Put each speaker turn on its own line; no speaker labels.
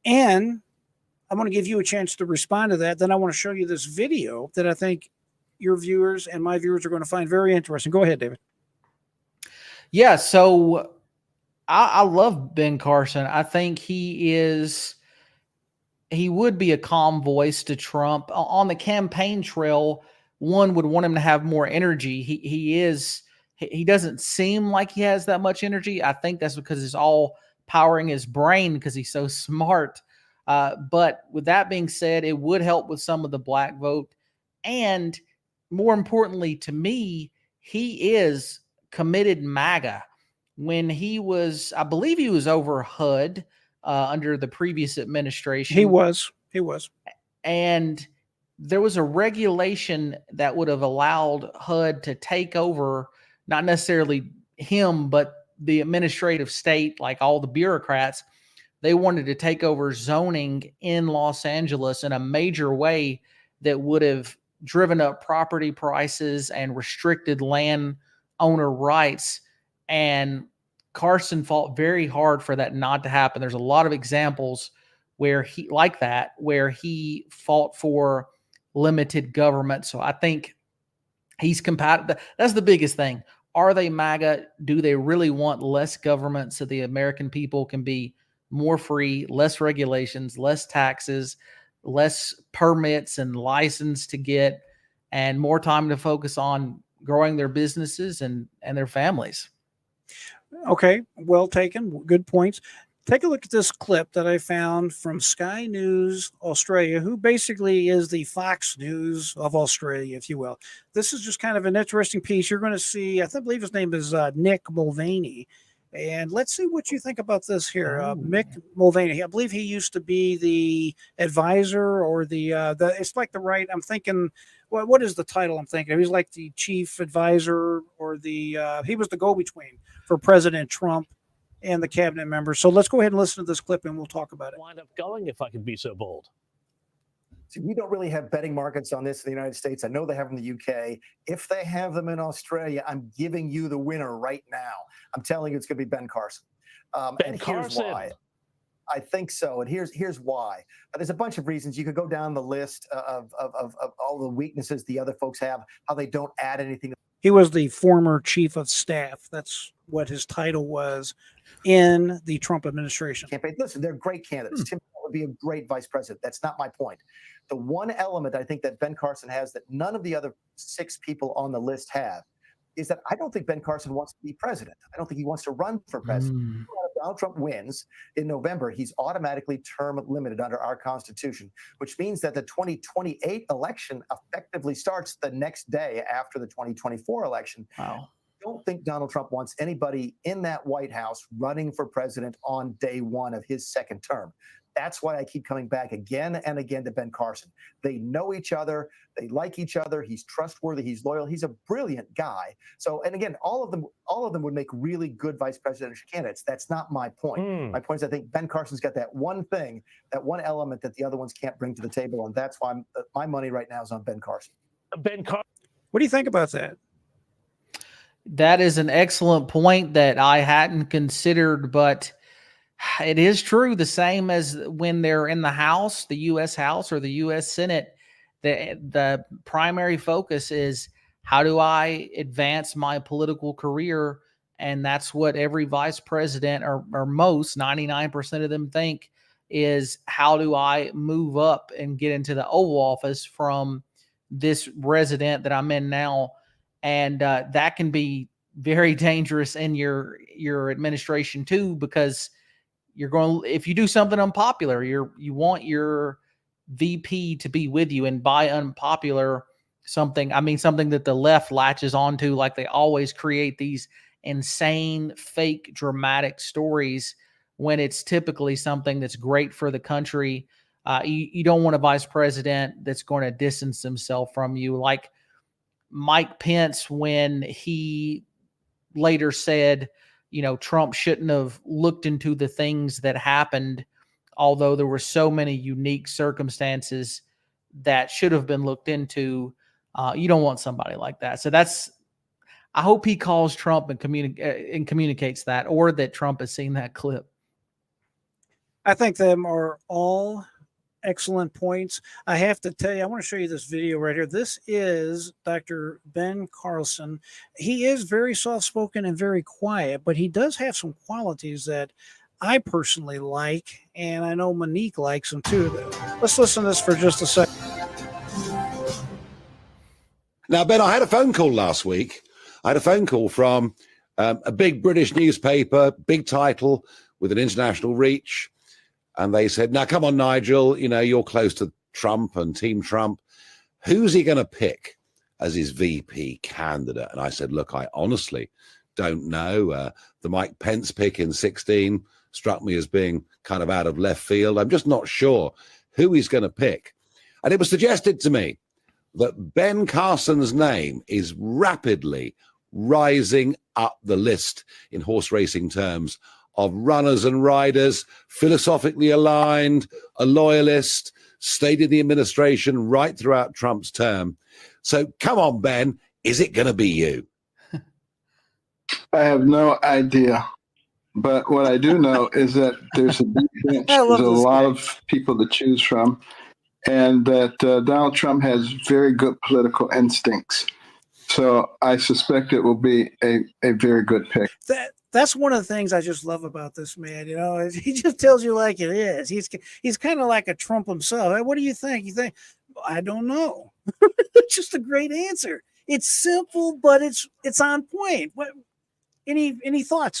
And I want to give you a chance to respond to that. Then I want to show you this video that I think your viewers and my viewers are going to find very interesting. Go ahead, David.
Yeah, so I love Ben Carson. I think he would be a calm voice to Trump. On the campaign trail, one would want him to have more energy. He doesn't seem like he has that much energy. I think that's because it's all powering his brain because he's so smart. But with that being said, it would help with some of the black vote. And more importantly to me, he is committed MAGA. When I believe he was over HUD under the previous administration.
He was.
And there was a regulation that would have allowed HUD to take over, not necessarily him, but the administrative state, like all the bureaucrats. They wanted to take over zoning in Los Angeles in a major way that would have driven up property prices and restricted land owner rights. And Carson fought very hard for that not to happen. There's a lot of examples where he fought for limited government. So I think he's compatible. That's the biggest thing. Are they MAGA? Do they really want less government so the American people can be more free, less regulations, less taxes, less permits and license to get, and more time to focus on growing their businesses and their families?
Okay, well taken. Good points. Take a look at this clip that I found from Sky News Australia, who basically is the Fox News of Australia, if you will. This is just kind of an interesting piece. You're going to see, I believe his name is Nick Mulvaney. And let's see what you think about this here. Mick Mulvaney, I believe he used to be the advisor or it's like the right, I'm thinking, what is the title I'm thinking? He's like the chief advisor or he was the go-between for President Trump and the cabinet members. So let's go ahead and listen to this clip and we'll talk about it.
Wind up going, if I could be so bold.
So we don't really have betting markets on this in the United States. I know they have them in the UK. If they have them in Australia, I'm giving you the winner right now. I'm telling you it's going to be Ben Carson.
Ben Carson.
Here's why. I think so. And here's why. There's a bunch of reasons. You could go down the list of all the weaknesses the other folks have, how they don't add anything.
He was the former chief of staff. That's what his title was in the Trump administration.
Campaign. Listen, they're great candidates. Tim would be a great vice president. That's not my point. The one element I think that Ben Carson has that none of the other 6 people on the list have is that I don't think Ben Carson wants to be president. I don't think he wants to run for president. If Donald Trump wins in November, he's automatically term limited under our Constitution, which means that the 2028 election effectively starts the next day after the 2024 election.
Wow.
I don't think Donald Trump wants anybody in that White House running for president on day one of his second term. That's why I keep coming back again and again to Ben Carson. They know each other. They like each other. He's trustworthy. He's loyal. He's a brilliant guy. So, and again, all of them would make really good vice presidential candidates. That's not my point. My point is I think Ben Carson's got that one thing, that one element that the other ones can't bring to the table. And that's why my money right now is on Ben Carson.
What do you think about that?
That is an excellent point that I hadn't considered, but it is true. The same as when they're in the House, the U.S. House or the U.S. Senate, the primary focus is how do I advance my political career? And that's what every vice president or most 99% of them think is, how do I move up and get into the Oval Office from this resident that I'm in now? And that can be very dangerous in your administration too, because if you do something unpopular, you want your VP to be with you. And by unpopular, something that the left latches onto, like they always create these insane, fake, dramatic stories when it's typically something that's great for the country. You don't want a vice president that's going to distance himself from you, like Mike Pence, when he later said, Trump shouldn't have looked into the things that happened, although there were so many unique circumstances that should have been looked into. You don't want somebody like that. So I hope he calls Trump and communicates that, or that Trump has seen that clip.
I think them are all excellent points. I have to tell you, I want to show you this video right here. This is Dr. Ben Carson. He is very soft spoken and very quiet, but he does have some qualities that I personally like, and I know Monique likes them too. Let's listen to this for just a second.
Now, Ben, I had a phone call last week. I had a phone call from a big British newspaper, big title with an international reach. And they said, now, come on, Nigel, you know, you're close to Trump and Team Trump. Who's he going to pick as his VP candidate? And I said, look, I honestly don't know. The Mike Pence pick in 2016 struck me as being kind of out of left field. I'm just not sure who he's going to pick. And it was suggested to me that Ben Carson's name is rapidly rising up the list in horse racing terms of runners and riders, philosophically aligned, a loyalist, stayed in the administration right throughout Trump's term. So come on, Ben, is it going to be you?
I have no idea. But what I do know is that there's a big bench. There's a lot of people to choose from, and that Donald Trump has very good political instincts. So I suspect it will be a very good pick.
That's one of the things I just love about this man. You know, he just tells you like it is. He's kind of like a Trump himself. Hey, what do you think? You think? I don't know. It's just a great answer. It's simple, but it's on point. What? Any thoughts?